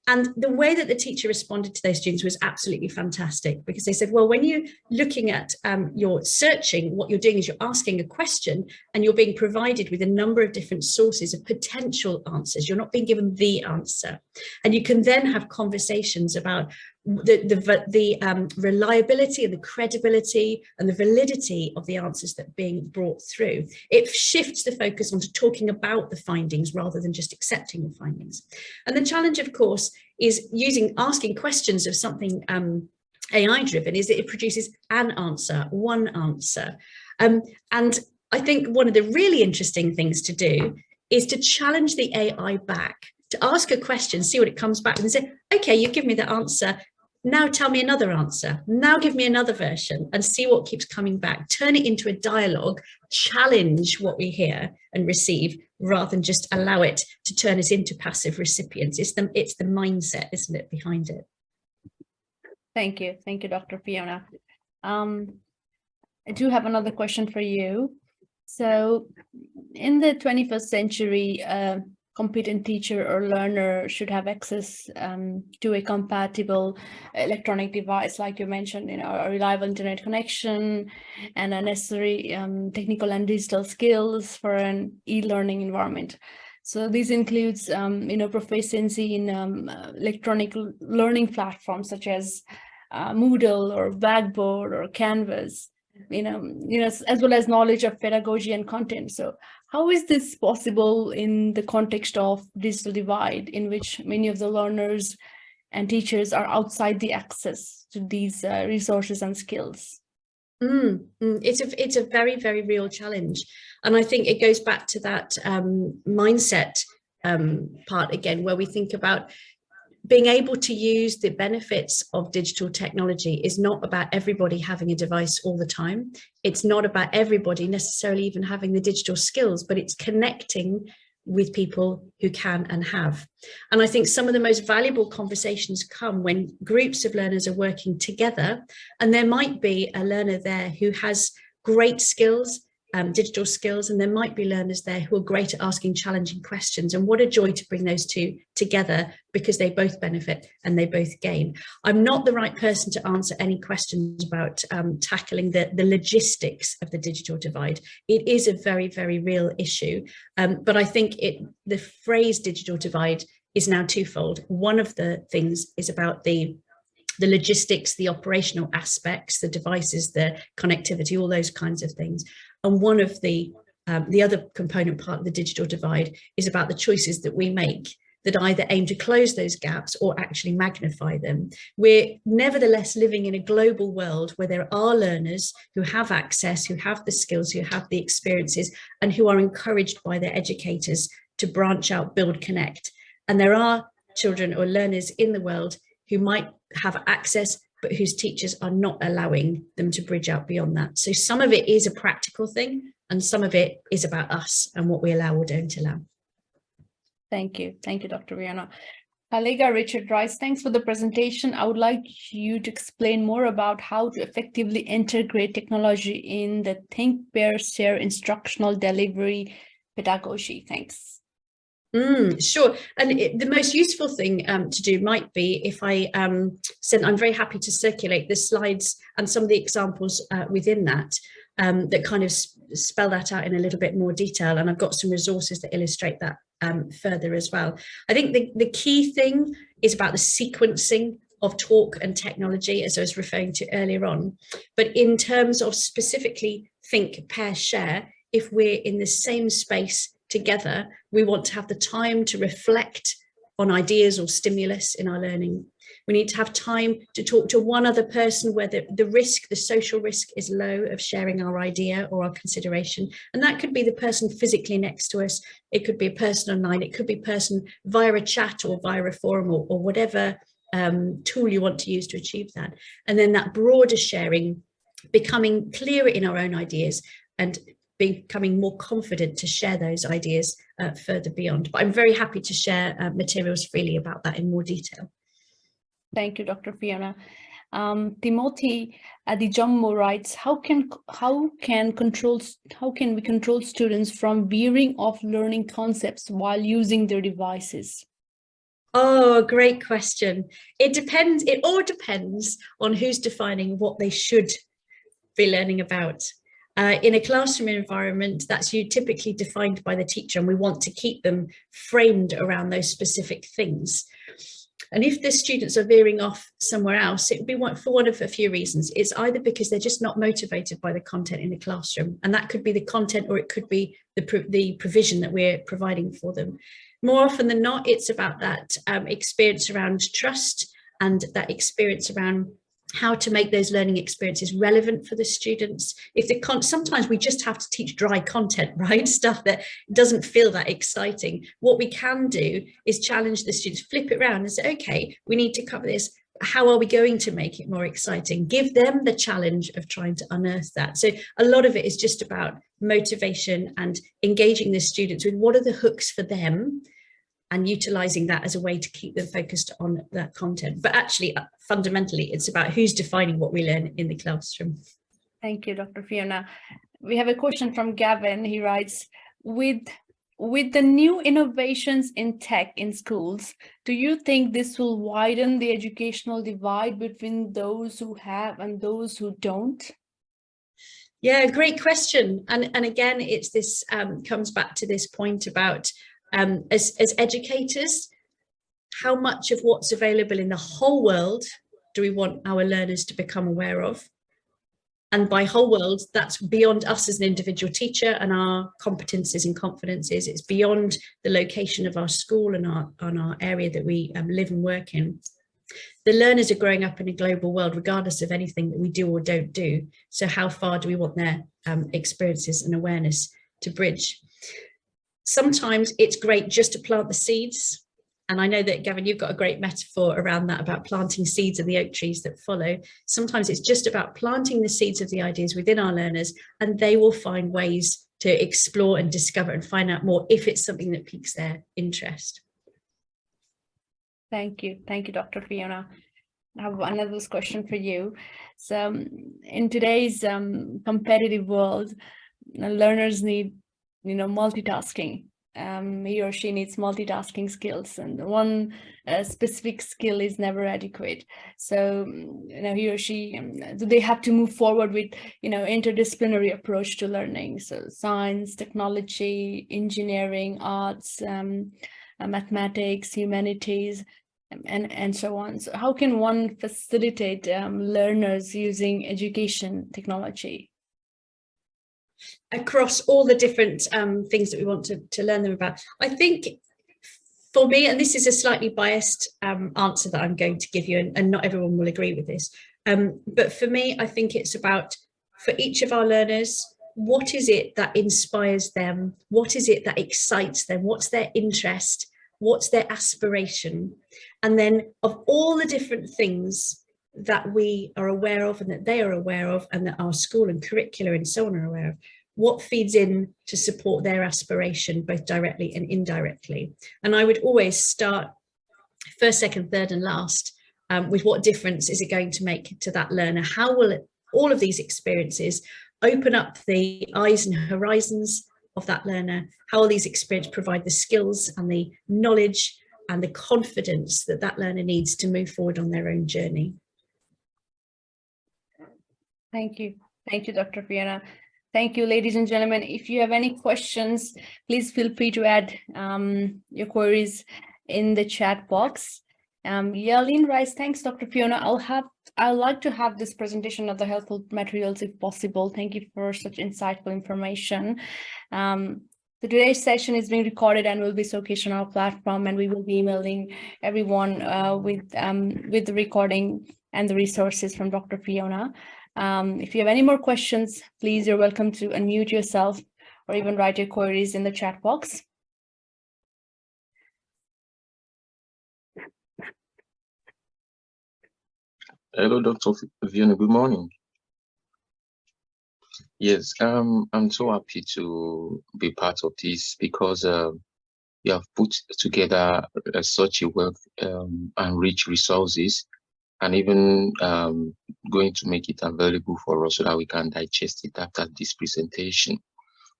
And the way that the teacher responded to those students was absolutely fantastic, because they said, well, when you're looking at your searching, what you're doing is you're asking a question and you're being provided with a number of different sources of potential answers. You're not being given the answer. And you can then have conversations about the reliability and the credibility and the validity of the answers that are being brought through. It shifts the focus onto talking about the findings rather than just accepting the findings. And the challenge, of course, is asking questions of something AI driven, is that it produces an answer, one answer. And I think one of the really interesting things to do is to challenge the AI back, to ask a question, see what it comes back and say, okay, you give me the answer. Now tell me another answer. Now give me another version and see what keeps coming back. Turn it into a dialogue, challenge what we hear and receive, rather than just allow it to turn us into passive recipients. It's the mindset, isn't it, behind it? Thank you. Thank you, Dr. Fiona. I do have another question for you. So in the 21st century, competent teacher or learner should have access to a compatible electronic device, like you mentioned, a reliable internet connection and a necessary technical and digital skills for an e-learning environment. So this includes, proficiency in electronic learning platforms such as Moodle or Blackboard or Canvas, as well as knowledge of pedagogy and content. So how is this possible in the context of digital divide, in which many of the learners and teachers are outside the access to these resources and skills? It's a very, very real challenge. And I think it goes back to that mindset part again, where we think about being able to use the benefits of digital technology is not about everybody having a device all the time. It's not about everybody necessarily even having the digital skills, but it's connecting with people who can and have. And I think some of the most valuable conversations come when groups of learners are working together, and there might be a learner there who has great skills, digital skills, and there might be learners there who are great at asking challenging questions. And what a joy to bring those two together, because they both benefit and they both gain. I'm not the right person to answer any questions about tackling the logistics of the digital divide. It is a very, very real issue, but I think the phrase digital divide is now twofold. One of the things is about the logistics, the operational aspects, the devices, the connectivity, all those kinds of things. And one of the other component part of the digital divide is about the choices that we make that either aim to close those gaps or actually magnify them. We're nevertheless living in a global world where there are learners who have access, who have the skills, who have the experiences, and who are encouraged by their educators to branch out, build, connect. And there are children or learners in the world who might have access, but whose teachers are not allowing them to bridge out beyond that. So some of it is a practical thing, and some of it is about us and what we allow or don't allow. Thank you. Thank you, Dr. Fiona. Colleague Richard Rice, thanks for the presentation. I would like you to explain more about how to effectively integrate technology in the Think, Pair, Share instructional delivery pedagogy. Thanks. Sure. And the most useful thing to do might be if I said I'm very happy to circulate the slides and some of the examples within that that kind of spell that out in a little bit more detail. And I've got some resources that illustrate that further as well. I think the key thing is about the sequencing of talk and technology, as I was referring to earlier on. But in terms of specifically think, pair, share, if we're in the same space together, we want to have the time to reflect on ideas or stimulus in our learning. We need to have time to talk to one other person where the social risk is low of sharing our idea or our consideration. And that could be the person physically next to us. It could be a person online. It could be a person via a chat or via a forum or whatever tool you want to use to achieve that. And then that broader sharing, becoming clearer in our own ideas and becoming more confident to share those ideas further beyond. But I'm very happy to share materials freely about that in more detail. Thank you, Dr. Fiona. Timothy Adijammo writes, how can we control students from veering off learning concepts while using their devices? Oh, great question. It all depends on who's defining what they should be learning about. In a classroom environment, that's typically defined by the teacher, and we want to keep them framed around those specific things. And if the students are veering off somewhere else, it would be for one of a few reasons. It's either because they're just not motivated by the content in the classroom, and that could be the content, or it could be the provision that we're providing for them. More often than not, it's about that experience around trust and that experience around how to make those learning experiences relevant for the students. Sometimes we just have to teach dry content, right? Stuff that doesn't feel that exciting. What we can do is challenge the students, flip it around and say, okay, we need to cover this. How are we going to make it more exciting? Give them the challenge of trying to unearth that. So a lot of it is just about motivation and engaging the students with what are the hooks for them, and utilizing that as a way to keep them focused on that content. But actually, fundamentally, it's about who's defining what we learn in the classroom. Thank you, Dr. Fiona. We have a question from Gavin. He writes, with the new innovations in tech in schools, do you think this will widen the educational divide between those who have and those who don't? Yeah, great question. And again, it's this comes back to this point about as educators, how much of what's available in the whole world do we want our learners to become aware of? And by whole world, that's beyond us as an individual teacher and our competencies and confidences. It's beyond the location of our school and our area that we live and work in. The learners are growing up in a global world, regardless of anything that we do or don't do. So how far do we want their experiences and awareness to bridge? Sometimes it's great just to plant the seeds. And I know that, Gavin, you've got a great metaphor around that, about planting seeds and the oak trees that follow. Sometimes it's just about planting the seeds of the ideas within our learners, and they will find ways to explore and discover and find out more if it's something that piques their interest. Thank you, Dr. Fiona. I have another question for you. So in today's competitive world, learners need, multitasking. He or she needs multitasking skills, and one specific skill is never adequate. So, he or she, they have to move forward with, interdisciplinary approach to learning. So science, technology, engineering, arts, mathematics, humanities, and so on. So how can one facilitate learners using education technology? Across all the different things that we want to learn them about. I think for me, and this is a slightly biased answer that I'm going to give you, and not everyone will agree with this, but for me, I think it's about, for each of our learners, what is it that inspires them? What is it that excites them? What's their interest? What's their aspiration? And then of all the different things that we are aware of and that they are aware of and that our school and curricula and so on are aware of, what feeds in to support their aspiration, both directly and indirectly. And I would always start first, second, third and last with what difference is it going to make to that learner? How will all of these experiences open up the eyes and horizons of that learner? How will these experiences provide the skills and the knowledge and the confidence that that learner needs to move forward on their own journey? Thank you, Dr. Fiona. Thank you, ladies and gentlemen. If you have any questions, please feel free to add your queries in the chat box. Yaelin Rice, thanks, Dr. Fiona. I'd like to have this presentation of the helpful materials if possible. Thank you for such insightful information. Today's session is being recorded and will be showcased on our platform, and we will be emailing everyone with the recording and the resources from Dr. Fiona. If you have any more questions, please, you're welcome to unmute yourself or even write your queries in the chat box. Hello, Dr. Fiona. Good morning. Yes, I'm so happy to be part of this because you have put together such a wealth and rich resources, and even going to make it available for us so that we can digest it after this presentation.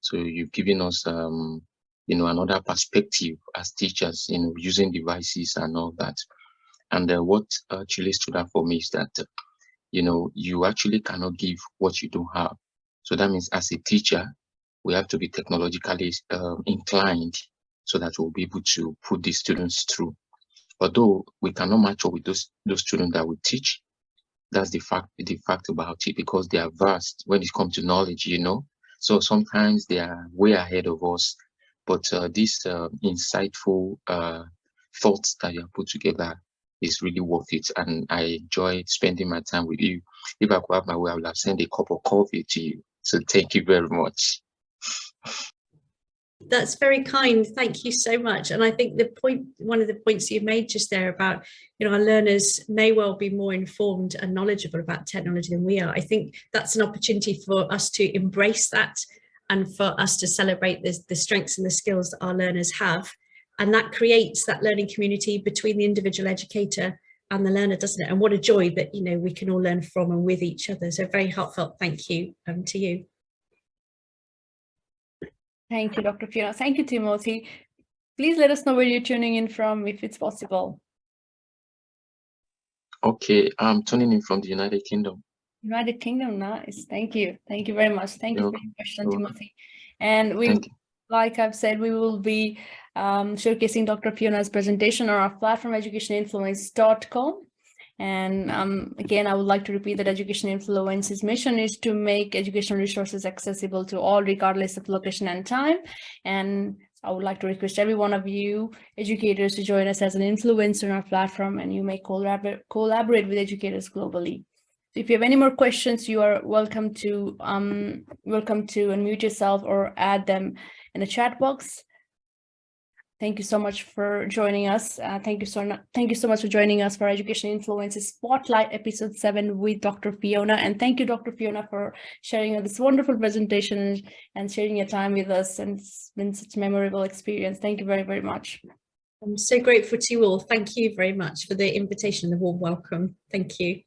So you've given us, another perspective as teachers, using devices and all that. And what actually stood out for me is that, you actually cannot give what you don't have. So that means as a teacher, we have to be technologically inclined so that we'll be able to put these students through. Although we cannot match up with those students that we teach, that's the fact about it, because they are vast when it comes to knowledge, So sometimes they are way ahead of us, but this insightful thoughts that you have put together is really worth it, and I enjoy spending my time with you. If I could have my way, I would have sent a cup of coffee to you. So thank you very much. That's very kind. Thank you so much. And I think one of the points you've made just there about, our learners may well be more informed and knowledgeable about technology than we are. I think that's an opportunity for us to embrace that and for us to celebrate the strengths and the skills that our learners have. And that creates that learning community between the individual educator and the learner, doesn't it? And what a joy that, we can all learn from and with each other. So very heartfelt thank you to you. Thank you, Dr. Fiona. Thank you, Timothy. Please let us know where you're tuning in from, if it's possible. Okay, I'm tuning in from the United Kingdom. United Kingdom, nice. Thank you. Thank you very much. Thank you for your question, Timothy. And like I've said, we will be showcasing Dr. Fiona's presentation on our platform, educationinfluence.com. And again, I would like to repeat that Education Influence's mission is to make educational resources accessible to all, regardless of location and time. And I would like to request every one of you educators to join us as an influencer on our platform, and you may collaborate with educators globally. So if you have any more questions, you are welcome to unmute yourself or add them in the chat box. Thank you so much for joining us. Thank you so much for joining us for Education Influences Spotlight Episode 7 with Dr. Fiona. And thank you, Dr. Fiona, for sharing this wonderful presentation and sharing your time with us. And it's been such a memorable experience. Thank you very, very much. I'm so grateful to you all. Thank you very much for the invitation, the warm welcome. Thank you.